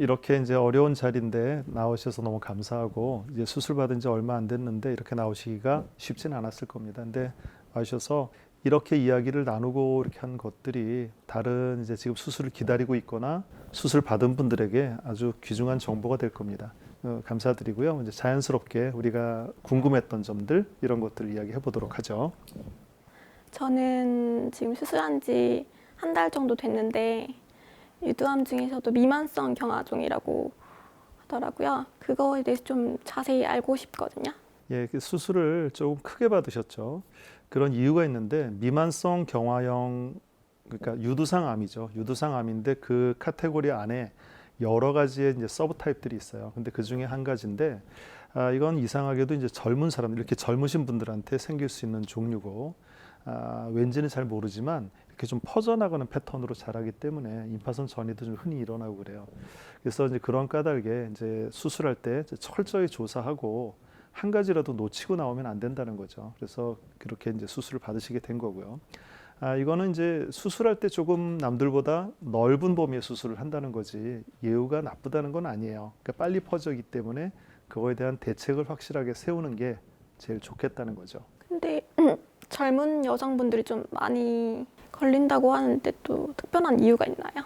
이렇게 이제 어려운 자리인데 나오셔서 너무 감사하고 이제 수술 받은 지 얼마 안 됐는데 이렇게 나오시기가 쉽진 않았을 겁니다. 근데 와주셔서 이렇게 이야기를 나누고 이렇게 한 것들이 다른 이제 지금 수술을 기다리고 있거나 수술 받은 분들에게 아주 귀중한 정보가 될 겁니다. 감사드리고요. 이제 자연스럽게 우리가 궁금했던 점들 이런 것들을 이야기해 보도록 하죠. 저는 지금 수술한 지 한 달 정도 됐는데 유두암 중에서도 미만성 경화종이라고 하더라고요. 그거에 대해서 좀 자세히 알고 싶거든요. 예, 그 수술을 조금 크게 받으셨죠. 그런 이유가 있는데 미만성 경화형 그러니까 유두상암이죠. 유두상암인데 그 카테고리 안에 여러 가지의 이제 서브 타입들이 있어요. 근데 그 중에 한 가지인데 이건 이상하게도 이제 젊은 사람 이렇게 젊으신 분들한테 생길 수 있는 종류고 왠지는 잘 모르지만 이렇게 좀 퍼져나가는 패턴으로 자라기 때문에 임파선 전이도 좀 흔히 일어나고 그래요. 그래서 이제 그런 까닭에 이제 수술할 때 철저히 조사하고 한 가지라도 놓치고 나오면 안 된다는 거죠. 그래서 그렇게 이제 수술을 받으시게 된 거고요. 이거는 이제 수술할 때 조금 남들보다 넓은 범위의 수술을 한다는 거지 예후가 나쁘다는 건 아니에요. 그러니까 빨리 퍼지기 때문에 그거에 대한 대책을 확실하게 세우는 게 제일 좋겠다는 거죠. 근데 젊은 여성분들이 좀 많이 걸린다고 하는데 또 특별한 이유가 있나요?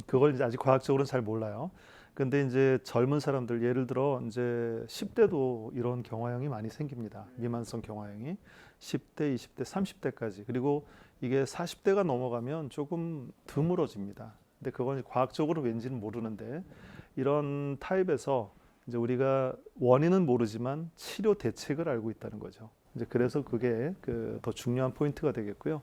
그걸 이제 아직 과학적으로는 잘 몰라요. 근데 이제 젊은 사람들 예를 들어 이제 10대도 이런 경화형이 많이 생깁니다. 미만성 경화형이 10대, 20대, 30대까지 그리고 이게 40대가 넘어가면 조금 드물어집니다. 근데 그건 과학적으로 왠지는 모르는데 이런 타입에서 이제 우리가 원인은 모르지만 치료 대책을 알고 있다는 거죠. 이제 그래서 그게 그 더 중요한 포인트가 되겠고요.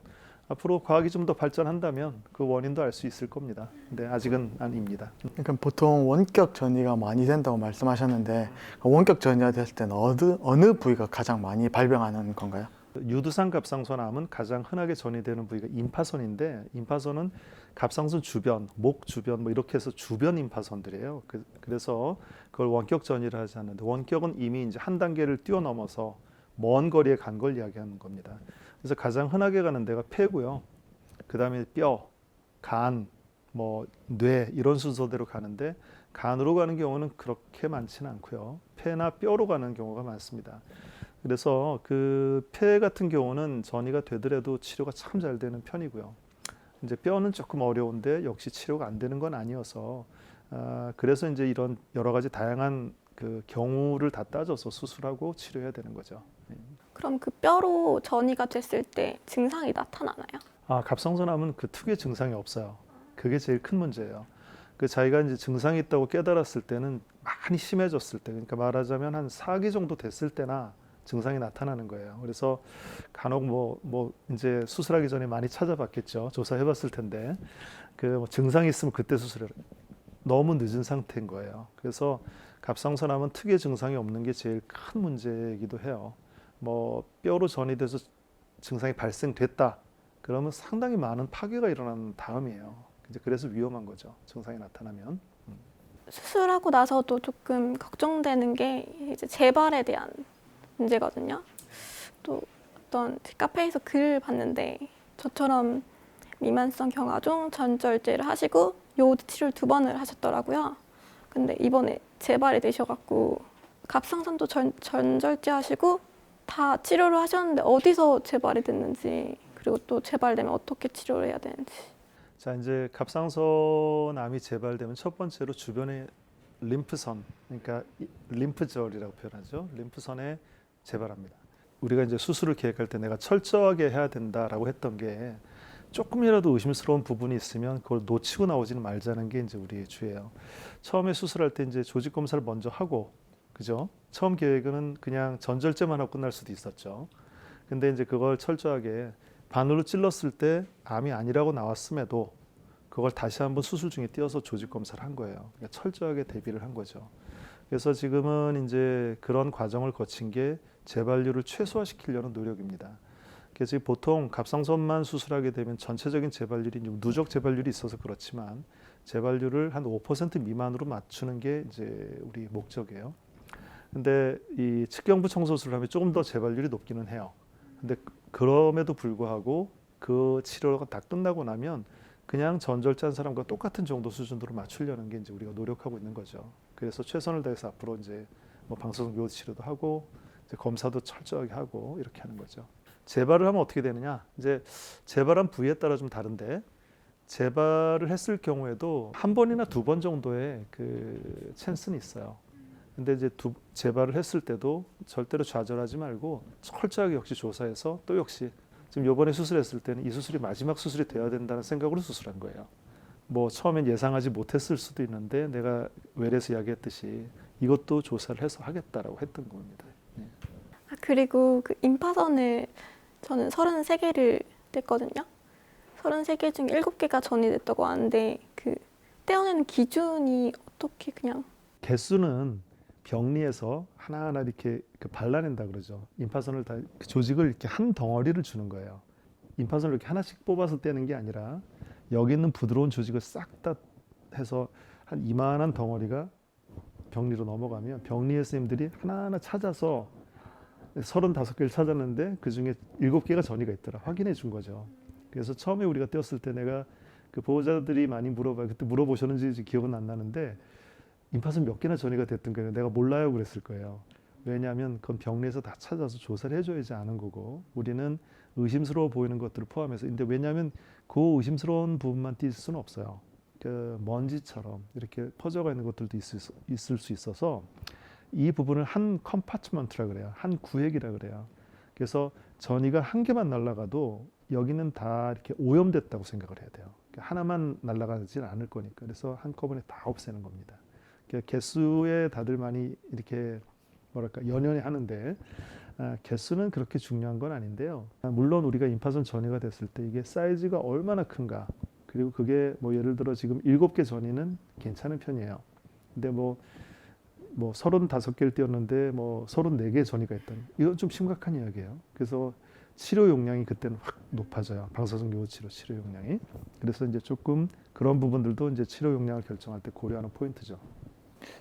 앞으로 과학이 좀 더 발전한다면 그 원인도 알 수 있을 겁니다. 근데 아직은 아닙니다. 그러니까 보통 원격 전이가 많이 된다고 말씀하셨는데 원격 전이가 됐을 때는 어느 부위가 가장 많이 발병하는 건가요? 유두상 갑상선암은 가장 흔하게 전이되는 부위가 임파선인데 임파선은 갑상선 주변, 목 주변 뭐 이렇게 해서 주변 임파선들이에요. 그래서 그걸 원격 전이를 하지 않는데 원격은 이미 이제 한 단계를 뛰어넘어서 먼 거리에 간 걸 이야기하는 겁니다. 그래서 가장 흔하게 가는 데가 폐고요. 그다음에 뼈, 간, 뭐 뇌 이런 순서대로 가는데 간으로 가는 경우는 그렇게 많지는 않고요. 폐나 뼈로 가는 경우가 많습니다. 그래서 그 폐 같은 경우는 전이가 되더라도 치료가 참 잘 되는 편이고요. 이제 뼈는 조금 어려운데 역시 치료가 안 되는 건 아니어서 그래서 이제 이런 여러 가지 다양한 그 경우를 다 따져서 수술하고 치료해야 되는 거죠. 그럼 그 뼈로 전이가 됐을 때 증상이 나타나나요? 갑상선암은 그 특유의 증상이 없어요. 그게 제일 큰 문제예요. 그 자기가 이제 증상이 있다고 깨달았을 때는 많이 심해졌을 때, 그러니까 말하자면 한 4기 정도 됐을 때나 증상이 나타나는 거예요. 그래서 간혹 뭐 이제 수술하기 전에 많이 찾아봤겠죠. 조사해봤을 텐데 그 증상이 있으면 그때 수술해라. 너무 늦은 상태인 거예요. 그래서 갑상선암은 특유의 증상이 없는 게 제일 큰 문제이기도 해요. 뭐 뼈로 전이돼서 증상이 발생됐다. 그러면 상당히 많은 파괴가 일어난 다음이에요. 이제 그래서 위험한 거죠. 증상이 나타나면. 수술하고 나서도 조금 걱정되는 게 이제 재발에 대한 문제거든요. 또 어떤 카페에서 글을 봤는데 저처럼 미만성 경화종 전절제를 하시고 요오드 치료를 2번을 하셨더라고요. 근데 이번에 재발이 되셔갖고 갑상선도 전절제 하시고 다 치료를 하셨는데 어디서 재발이 됐는지 그리고 또 재발되면 어떻게 치료를 해야 되는지. 자, 이제 갑상선암이 재발되면 첫 번째로 주변에 림프선, 그러니까 림프절이라고 표현하죠. 림프선에 재발합니다. 우리가 이제 수술을 계획할 때 내가 철저하게 해야 된다라고 했던 게 조금이라도 의심스러운 부분이 있으면 그걸 놓치고 나오지는 말자는 게 이제 우리의 주예요. 처음에 수술할 때 이제 조직 검사를 먼저 하고, 그죠? 처음 계획은 그냥 전절제만 하고 끝날 수도 있었죠. 근데 이제 그걸 철저하게 바늘로 찔렀을 때 암이 아니라고 나왔음에도 그걸 다시 한번 수술 중에 띄어서 조직 검사를 한 거예요. 그러니까 철저하게 대비를 한 거죠. 그래서 지금은 이제 그런 과정을 거친 게 재발률을 최소화시키려는 노력입니다. 그래서 보통 갑상선만 수술하게 되면 전체적인 재발률이 누적 재발률이 있어서 그렇지만 재발률을 한 5% 미만으로 맞추는 게 이제 우리 목적이에요. 근데 이 측경부 청소술을 하면 조금 더 재발률이 높기는 해요. 근데 그럼에도 불구하고 그 치료가 다 끝나고 나면 그냥 전절제한 사람과 똑같은 정도 수준으로 맞추려는 게 이제 우리가 노력하고 있는 거죠. 그래서 최선을 다해서 앞으로 이제 뭐 방사선 요오드 치료도 하고 이제 검사도 철저하게 하고 이렇게 하는 거죠. 재발을 하면 어떻게 되느냐? 이제 재발한 부위에 따라 좀 다른데 재발을 했을 경우에도 한 번이나 두 번 정도의 그 찬스는 있어요. 근데 이제 재발을 했을 때도 절대로 좌절하지 말고 철저하게 역시 조사해서 또 역시 지금 이번에 수술했을 때는 이 수술이 마지막 수술이 돼야 된다는 생각으로 수술한 거예요. 뭐 처음엔 예상하지 못했을 수도 있는데 내가 외래에서 이야기했듯이 이것도 조사를 해서 하겠다라고 했던 겁니다. 네. 아, 그리고 그 임파선을 저는 33개를 뗐거든요. 33개 중 7개가 전이 됐다고 하는데 그 떼어내는 기준이 어떻게 그냥 개수는 병리에서 하나하나 이렇게 발라낸다 그러죠. 임파선을 다 그 조직을 이렇게 한 덩어리를 주는 거예요. 임파선을 이렇게 하나씩 뽑아서 떼는 게 아니라 여기 있는 부드러운 조직을 싹 다 해서 한 이만한 덩어리가 병리로 넘어가면 병리 선생님들이 하나하나 찾아서 35개를 찾았는데 그 중에 7개가 전이가 있더라. 확인해 준 거죠. 그래서 처음에 우리가 떼었을 때 내가 그 보호자들이 많이 물어봐요. 그때 물어보셨는지 기억은 안 나는데 임파선 몇 개나 전이가 됐던 거예요. 내가 몰라요 그랬을 거예요. 왜냐하면 그건 병리에서 다 찾아서 조사를 해줘야지 아는 거고 우리는 의심스러워 보이는 것들을 포함해서 근데 왜냐하면 그 의심스러운 부분만 띄울 수는 없어요. 그 먼지처럼 이렇게 퍼져가 있는 것들도 있을 수 있어서 이 부분을 한 컴파트먼트라 그래요. 한 구획이라 그래요. 그래서 전이가 한 개만 날아가도 여기는 다 이렇게 오염됐다고 생각을 해야 돼요. 하나만 날아가지는 않을 거니까. 그래서 한꺼번에 다 없애는 겁니다. 개수에 다들 많이 이렇게 뭐랄까 연연해 하는데 개수는 그렇게 중요한 건 아닌데요. 물론 우리가 임파선 전이가 됐을 때 이게 사이즈가 얼마나 큰가 그리고 그게 뭐 예를 들어 지금 7개 전이는 괜찮은 편이에요. 근데 뭐 35개를 띄웠는데 뭐 34개 전이가 있다니 이건 좀 심각한 이야기예요. 그래서 치료 용량이 그때는 확 높아져요. 방사선 요오드 치료 용량이. 그래서 이제 조금 그런 부분들도 이제 치료 용량을 결정할 때 고려하는 포인트죠.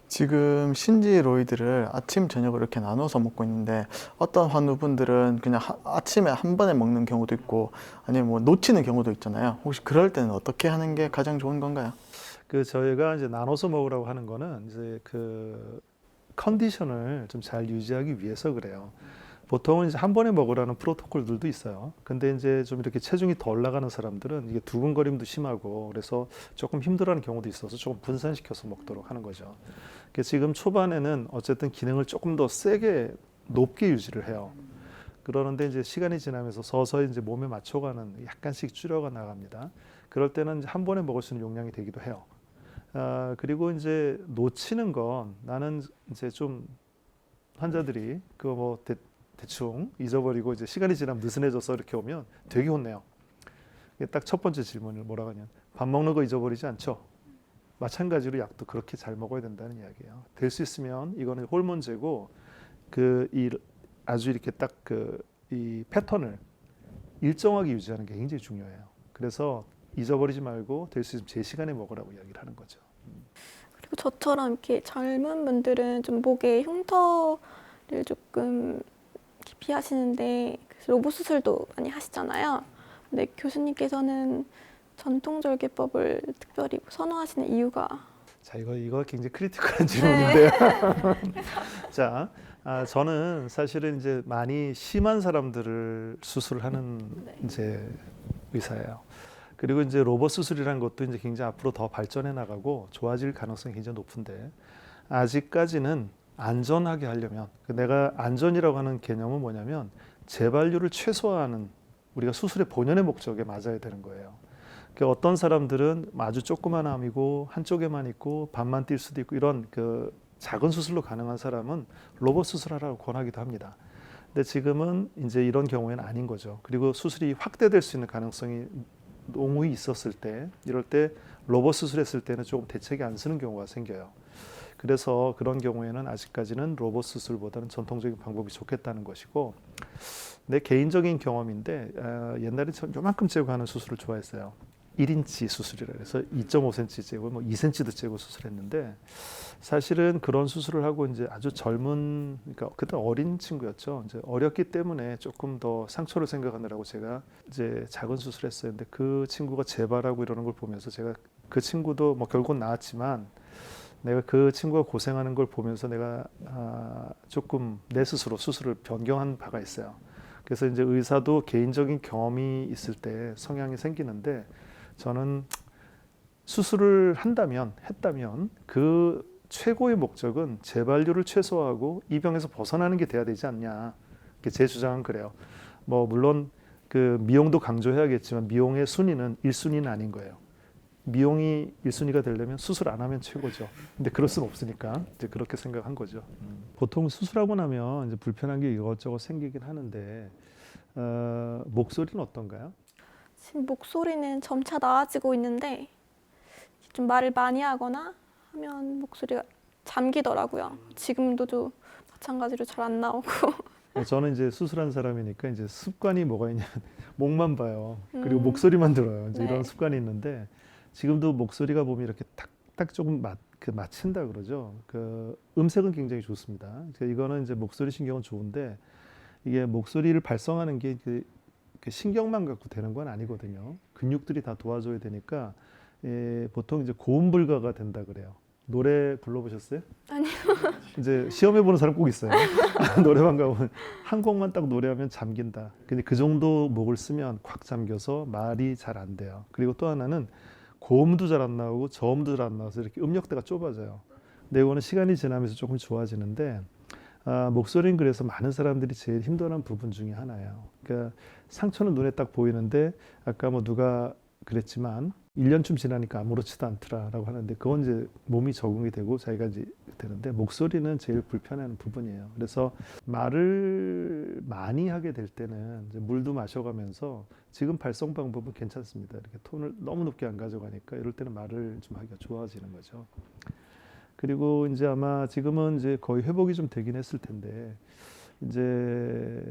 지금 신지로이드를 아침 저녁으로 이렇게 나눠서 먹고 있는데 어떤 환우분들은 그냥 아침에 한 번에 먹는 경우도 있고 아니면 뭐 놓치는 경우도 있잖아요. 혹시 그럴 때는 어떻게 하는 게 가장 좋은 건가요? 그 저희가 이제 나눠서 먹으라고 하는 거는 이제 그 컨디션을 좀 잘 유지하기 위해서 그래요. 보통은 이제 한 번에 먹으라는 프로토콜들도 있어요. 근데 이제 좀 이렇게 체중이 덜 나가는 사람들은 이게 두근거림도 심하고 그래서 조금 힘들어하는 경우도 있어서 조금 분산시켜서 먹도록 하는 거죠. 그래서 지금 초반에는 어쨌든 기능을 조금 더 세게 높게 유지를 해요. 그러는데 이제 시간이 지나면서 서서히 이제 몸에 맞춰가는 약간씩 줄여가 나갑니다. 그럴 때는 이제 한 번에 먹을 수 있는 용량이 되기도 해요. 그리고 이제 놓치는 건 나는 이제 좀 환자들이 그거 뭐 대충 잊어버리고 이제 시간이 지나면 느슨해져서 이렇게 오면 되게 혼내요. 딱 첫 번째 질문을 뭐라고 하냐면 밥 먹는 거 잊어버리지 않죠? 마찬가지로 약도 그렇게 잘 먹어야 된다는 이야기예요. 될 수 있으면 이거는 호르몬제고 아주 이렇게 딱 이 패턴을 일정하게 유지하는 게 굉장히 중요해요. 그래서 잊어버리지 말고 될 수 있으면 제 시간에 먹으라고 이야기를 하는 거죠. 그리고 저처럼 이렇게 젊은 분들은 좀 목에 흉터를 조금 깊이 하시는데 그래서 로봇 수술도 많이 하시잖아요. 근데 교수님께서는 전통절개법을 특별히 선호하시는 이유가 자, 이거 굉장히 크리티컬한 질문인데요. 자, 저는 사실은 이제 많이 심한 사람들을 수술하는 이제 의사예요. 그리고 이제 로봇 수술이라는 것도 이제 굉장히 앞으로 더 발전해 나가고 좋아질 가능성이 굉장히 높은데 아직까지는 안전하게 하려면 내가 안전이라고 하는 개념은 뭐냐면 재발률을 최소화하는 우리가 수술의 본연의 목적에 맞아야 되는 거예요. 그러니까 어떤 사람들은 아주 조그만 암이고 한쪽에만 있고 반만 뛸 수도 있고 이런 그 작은 수술로 가능한 사람은 로봇 수술하라고 권하기도 합니다. 근데 지금은 이제 이런 경우에는 아닌 거죠. 그리고 수술이 확대될 수 있는 가능성이 농후히 있었을 때 이럴 때 로봇 수술했을 때는 조금 대책이 안 쓰는 경우가 생겨요. 그래서 그런 경우에는 아직까지는 로봇 수술보다는 전통적인 방법이 좋겠다는 것이고 내 개인적인 경험인데 옛날에 전 요만큼 재고 하는 수술을 좋아했어요. 1인치 수술이라 해서 2.5cm 째고 뭐 2cm도 째고 수술했는데 사실은 그런 수술을 하고 이제 아주 젊은 그러니까 그때 어린 친구였죠. 이제 어렸기 때문에 조금 더 상처를 생각하느라고 제가 이제 작은 수술했어요. 근데 그 친구가 재발하고 이러는 걸 보면서 제가 그 친구도 뭐 결국은 나았지만 내가 그 친구가 고생하는 걸 보면서 내가 조금 내 스스로 수술을 변경한 바가 있어요. 그래서 이제 의사도 개인적인 경험이 있을 때 성향이 생기는데 저는 수술을 했다면 그 최고의 목적은 재발률을 최소화하고 이 병에서 벗어나는 게 돼야 되지 않냐. 제 주장은 그래요. 뭐 물론 그 미용도 강조해야겠지만 미용의 순위는 1순위는 아닌 거예요. 미용이 1순위가 되려면 수술 안 하면 최고죠. 근데 그럴 수는 없으니까 이제 그렇게 생각한 거죠. 보통 수술하고 나면 이제 불편한 게 이것저것 생기긴 하는데 목소리는 어떤가요? 지금 목소리는 점차 나아지고 있는데 좀 말을 많이 하거나 하면 목소리가 잠기더라고요. 지금도 좀 마찬가지로 잘 안 나오고. 저는 이제 수술한 사람이니까 이제 습관이 뭐가 있냐면 목만 봐요. 그리고 목소리만 들어요. 이제 네. 이런 습관이 있는데 지금도 목소리가 보면 이렇게 탁탁 조금 맞힌다 그러죠. 그 음색은 굉장히 좋습니다. 이거는 이제 목소리 신경은 좋은데 이게 목소리를 발성하는 게 그 신경만 갖고 되는 건 아니거든요. 근육들이 다 도와줘야 되니까 보통 이제 고음 불가가 된다 그래요. 노래 불러보셨어요? 아니요. 이제 시험해 보는 사람 꼭 있어요. 노래방 가면 한 곡만 딱 노래하면 잠긴다. 근데 그 정도 목을 쓰면 콱 잠겨서 말이 잘 안 돼요. 그리고 또 하나는 고음도 잘 안 나오고 저음도 잘 안 나와서 이렇게 음역대가 좁아져요. 근데 이거는 시간이 지나면서 조금 좋아지는데 목소리는 그래서 많은 사람들이 제일 힘들어하는 부분 중에 하나예요. 그러니까 상처는 눈에 딱 보이는데 아까 뭐 누가 그랬지만 1년쯤 지나니까 아무렇지도 않더라라고 하는데 그건 이제 몸이 적응이 되고 자기가 이제 되는데 목소리는 제일 불편해하는 부분이에요. 그래서 말을 많이 하게 될 때는 이제 물도 마셔가면서 지금 발성 방법은 괜찮습니다. 이렇게 톤을 너무 높게 안 가져가니까 이럴 때는 말을 좀 하기가 좋아지는 거죠. 그리고 이제 아마 지금은 이제 거의 회복이 좀 되긴 했을 텐데 이제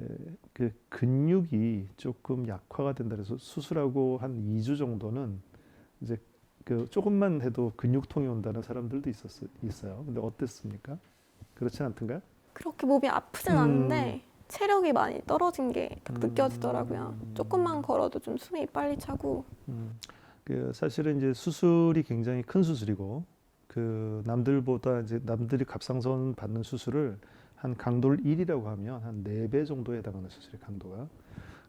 그 근육이 조금 약화가 된다 그래서 수술하고 한 2주 정도는 이제 그 조금만 해도 근육통이 온다는 사람들도 있어요. 근데 어땠습니까? 그렇진 않던가요? 그렇게 몸이 아프진 않은데 체력이 많이 떨어진 게 딱 느껴지더라고요. 조금만 걸어도 좀 숨이 빨리 차고. 그 사실은 이제 수술이 굉장히 큰 수술이고 그 남들보다 이제 남들이 갑상선 받는 수술을 한 강도를 1이라고 하면 한 4배 정도에 해당하는 수술의 강도가.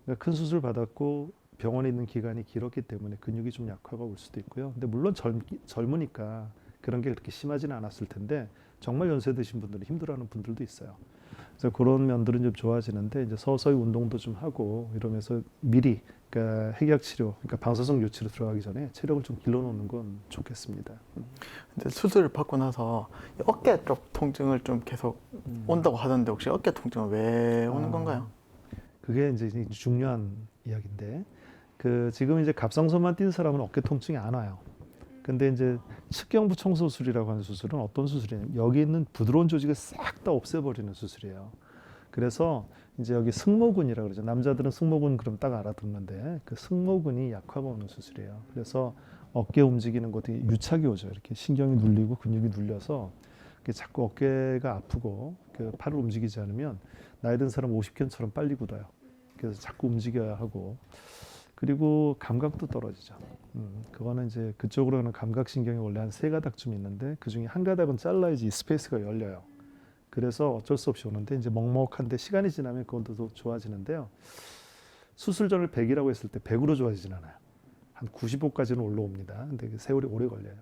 그러니까 큰 수술 받았고 병원에 있는 기간이 길었기 때문에 근육이 좀 약화가 올 수도 있고요. 근데 물론 젊으니까 그런 게 그렇게 심하지는 않았을 텐데 정말 연세 드신 분들은 힘들어하는 분들도 있어요. 그래서 그런 면들은 좀 좋아지는데 이제 서서히 운동도 좀 하고 이러면서 미리 그러니까 핵약 치료, 그러니까 방사성 요치로 들어가기 전에 체력을 좀 길러놓는 건 좋겠습니다. 근데 수술을 받고 나서 어깨 쪽 통증을 좀 계속 온다고 하던데 혹시 어깨 통증은 왜 오는 건가요? 그게 이제 중요한 이야기인데 그 지금 이제 갑상선만 띈 사람은 어깨 통증이 안 와요. 근데 이제 측경부 청소술이라고 하는 수술은 어떤 수술이냐면 여기 있는 부드러운 조직을 싹 다 없애버리는 수술이에요. 그래서 이제 여기 승모근이라고 그러죠. 남자들은 승모근 그럼 딱 알아듣는데 그 승모근이 약화가 오는 수술이에요. 그래서 어깨 움직이는 것도 유착이 오죠. 이렇게 신경이 눌리고 근육이 눌려서 자꾸 어깨가 아프고 그 팔을 움직이지 않으면 나이 든 사람 50견처럼 빨리 굳어요. 그래서 자꾸 움직여야 하고 그리고 감각도 떨어지죠. 그거는 이제 그쪽으로는 감각신경이 원래 한 3가닥쯤 있는데 그 중에 한 가닥은 잘라야지 이 스페이스가 열려요. 그래서 어쩔 수 없이 오는데 이제 먹먹한데 시간이 지나면 그것도 더 좋아지는데요. 수술 전을 100이라고 했을 때 100으로 좋아지진 않아요. 한 95까지는 올라옵니다. 근데 세월이 오래 걸려요.